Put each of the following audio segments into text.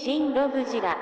ShinRobjira.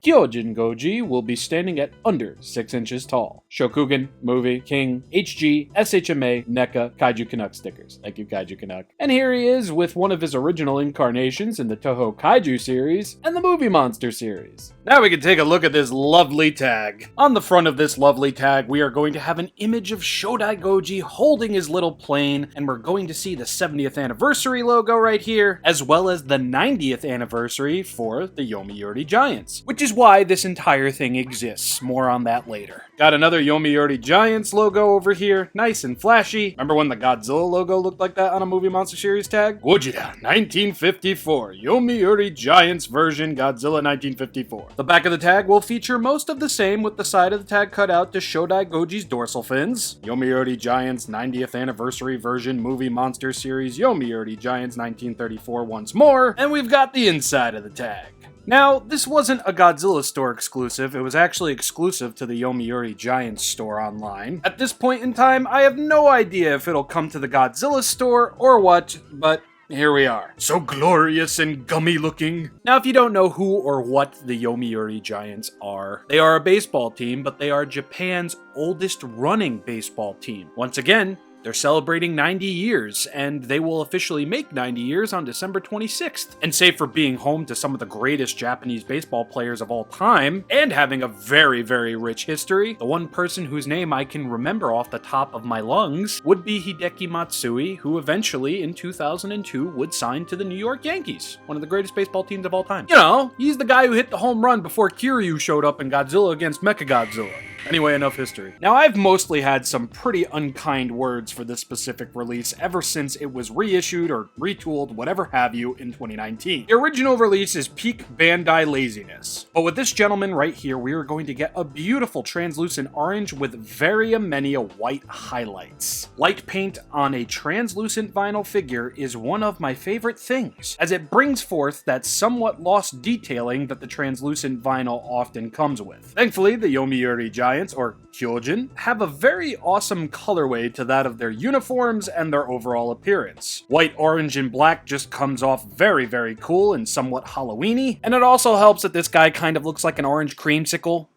Kyojin Goji will be standing at under 6 inches tall. Shokugan, Movie, King, HG, SHMA, NECA, Kaiju Canuck stickers. Thank you, Kaiju Canuck. And here he is with one of his original incarnations in the Toho Kaiju series and the Movie Monster series. Now we can take a look at this lovely tag. On the front of this lovely tag, we are going to have an image of Shodai Goji holding his little plane, and we're going to see the 70th anniversary logo right here, as well as the 90th anniversary for the Yomiuri Giants, which is why this entire thing exists. More on that later. Got another Yomiuri Giants logo over here, nice and flashy. Remember when the Godzilla logo looked like that on a Movie Monster series tag? Gojira 1954, Yomiuri Giants version Godzilla 1954. The back of the tag will feature most of the same, with the side of the tag cut out to Shodai Goji's dorsal fins. Yomiuri Giants 90th anniversary version Movie Monster series Yomiuri Giants 1934 once more, and we've got the inside of the tag. Now, this wasn't a Godzilla store exclusive, it was actually exclusive to the Yomiuri Giants store online. At this point in time, I have no idea if it'll come to the Godzilla store or what, but here we are. So glorious and gummy looking. Now, if you don't know who or what the Yomiuri Giants are, they are a baseball team, but they are Japan's oldest running baseball team. Once again, they're celebrating 90 years, and they will officially make 90 years on December 26th. And save for being home to some of the greatest Japanese baseball players of all time, and having a very, very rich history, the one person whose name I can remember off the top of my lungs would be Hideki Matsui, who eventually, in 2002, would sign to the New York Yankees, one of the greatest baseball teams of all time. You know, he's the guy who hit the home run before Kiryu showed up in Godzilla against Mechagodzilla. Anyway, enough history. Now, I've mostly had some pretty unkind words for this specific release ever since it was reissued or retooled, whatever have you, in 2019. The original release is peak Bandai laziness. But with this gentleman right here, we are going to get a beautiful translucent orange with very many white highlights. Light paint on a translucent vinyl figure is one of my favorite things, as it brings forth that somewhat lost detailing that the translucent vinyl often comes with. Thankfully, the Yomiuri Giants, or Kyojin, have a very awesome colorway to that of their uniforms and their overall appearance. White, orange, and black just comes off very, very cool and somewhat Halloween-y, and it also helps that this guy kind of looks like an orange creamsicle,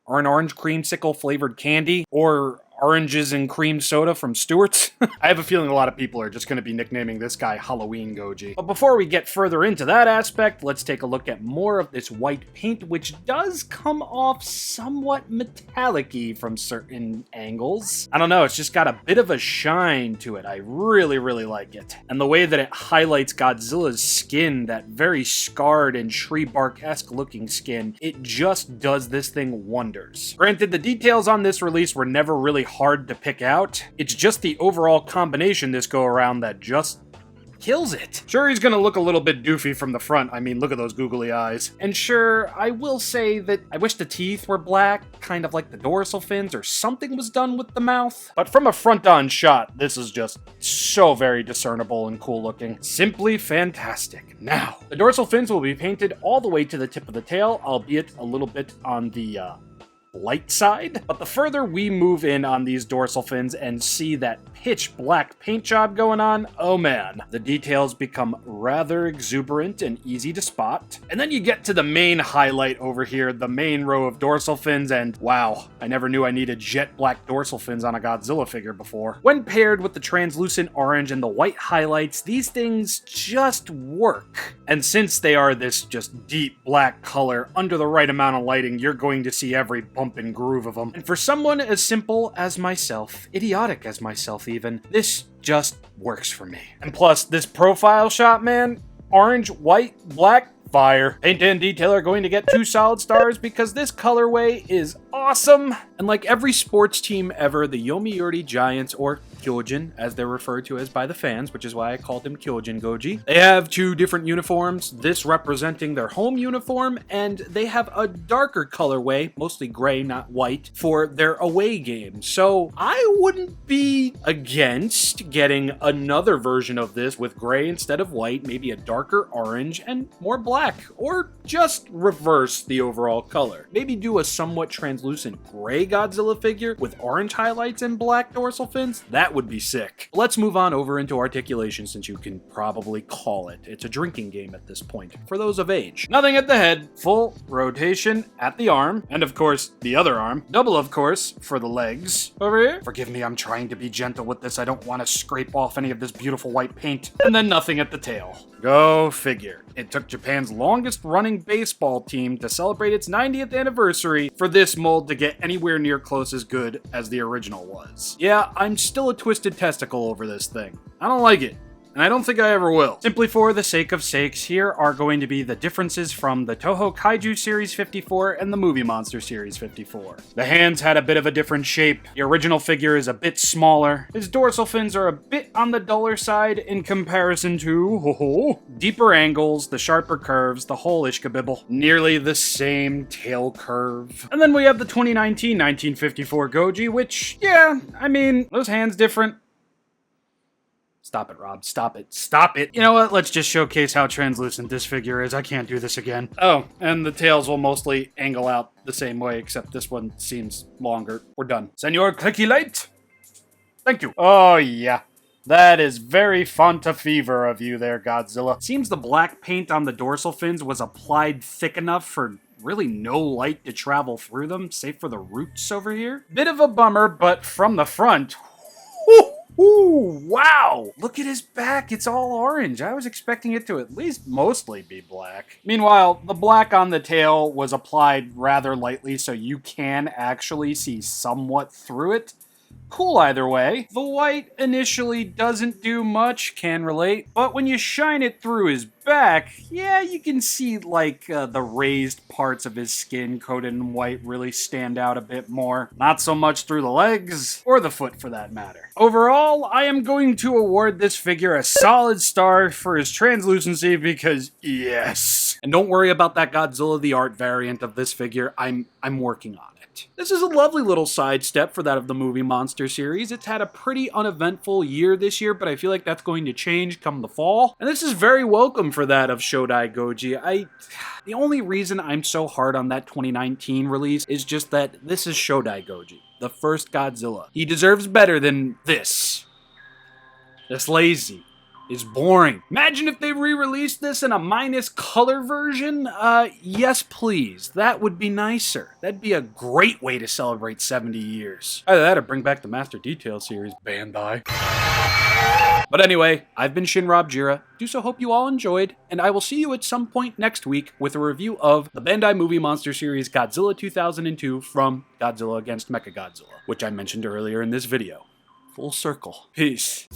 or an orange creamsicle flavored candy, or oranges and cream soda from Stewart's. I have a feeling a lot of people are just going to be nicknaming this guy Halloween Goji. But before we get further into that aspect, let's take a look at more of this white paint, which does come off somewhat metallic-y from certain angles. I don't know, it's just got a bit of a shine to it. I really, really like it. And the way that it highlights Godzilla's skin, that very scarred and tree bark-esque looking skin, it just does this thing wonders. Granted, the details on this release were never really hard to pick out. It's just the overall combination this go around that just kills it. Sure, he's gonna look a little bit doofy from the front. I mean, look at those googly eyes. And sure, I will say that I wish the teeth were black, kind of like the dorsal fins, or something was done with the mouth. But from a front-on shot, this is just so very discernible and cool looking. Simply fantastic. Now, the dorsal fins will be painted all the way to the tip of the tail, albeit a little bit on the light side, but the further we move in on these dorsal fins and see that pitch black paint job going on, oh man, the details become rather exuberant and easy to spot. And then you get to the main highlight over here, the main row of dorsal fins, and wow, I never knew I needed jet black dorsal fins on a Godzilla figure before. When paired with the translucent orange and the white highlights, these things just work. And since they are this just deep black color, under the right amount of lighting, you're going to see every bump and groove of them. And for someone as simple as myself, idiotic as myself even, this just works for me. And plus, this profile shot, man, orange, white, black, fire. Paint and detail are going to get 2 solid stars because this colorway is awesome. And like every sports team ever, the Yomiuri Giants, or Kyojin, as they're referred to as by the fans, which is why I called him Kyojin Goji. They have 2 different uniforms, this representing their home uniform, and they have a darker colorway, mostly gray, not white, for their away game. So I wouldn't be against getting another version of this with gray instead of white, maybe a darker orange and more black, or just reverse the overall color. Maybe do a somewhat translucent gray Godzilla figure with orange highlights and black dorsal fins. That That would be sick. Let's move on over into Articulation, since you can probably call it. It's a drinking game at this point, for those of age. Nothing at the head, full rotation at the arm, and of course, the other arm. Double, of course, for the legs. Over here. Forgive me, I'm trying to be gentle with this. I don't want to scrape off any of this beautiful white paint. And then nothing at the tail. Go figure. It took Japan's longest running baseball team to celebrate its 90th anniversary for this mold to get anywhere near close as good as the original was. Yeah, I'm still a twisted testicle over this thing. I don't like it. And I don't think I ever will. Simply for the sake of sakes, here are going to be the differences from the Toho Kaiju Series 54 and the Movie Monster Series 54. The hands had a bit of a different shape. The original figure is a bit smaller. His dorsal fins are a bit on the duller side in comparison to deeper angles, the sharper curves, the whole ishkabibble. Nearly the same tail curve. And then we have the 2019-1954 Goji, which, yeah, I mean, those hands different. Stop it, Rob. Stop it. Stop it. You know what? Let's just showcase how translucent this figure is. I can't do this again. Oh, and the tails will mostly angle out the same way, except this one seems longer. We're done. Senor Clicky Light? Thank you. Oh, yeah. That is very Fonta-fever of you there, Godzilla. Seems the black paint on the dorsal fins was applied thick enough for really no light to travel through them, save for the roots over here. Bit of a bummer, but from the front, whew, ooh, wow! Look at his back, it's all orange. I was expecting it to at least mostly be black. Meanwhile, the black on the tail was applied rather lightly, so you can actually see somewhat through it. Cool either way. The white initially doesn't do much, can relate, but when you shine it through his back, yeah, you can see like the raised parts of his skin coated in white really stand out a bit more. Not so much through the legs, or the foot for that matter. Overall, I am going to award this figure a solid star for his translucency because yes. And don't worry about that Godzilla the Art variant of this figure, I'm working on it. This is a lovely little sidestep for that of the Movie Monster series. It's had a pretty uneventful year this year, but I feel like that's going to change come the fall. And this is very welcome for that of Shodai Goji. The only reason I'm so hard on that 2019 release is just that this is Shodai Goji, the first Godzilla. He deserves better than this. That's lazy. Is boring. Imagine if they re-released this in a minus color version. Yes please. That would be nicer. That'd be a great way to celebrate 70 years. Either that or bring back the Master Detail series, Bandai. But anyway, I've been ShinRobjira. Do so hope you all enjoyed, and I will see you at some point next week with a review of the Bandai Movie Monster series Godzilla 2002 from Godzilla against Mechagodzilla, which I mentioned earlier in this video. Full circle. Peace.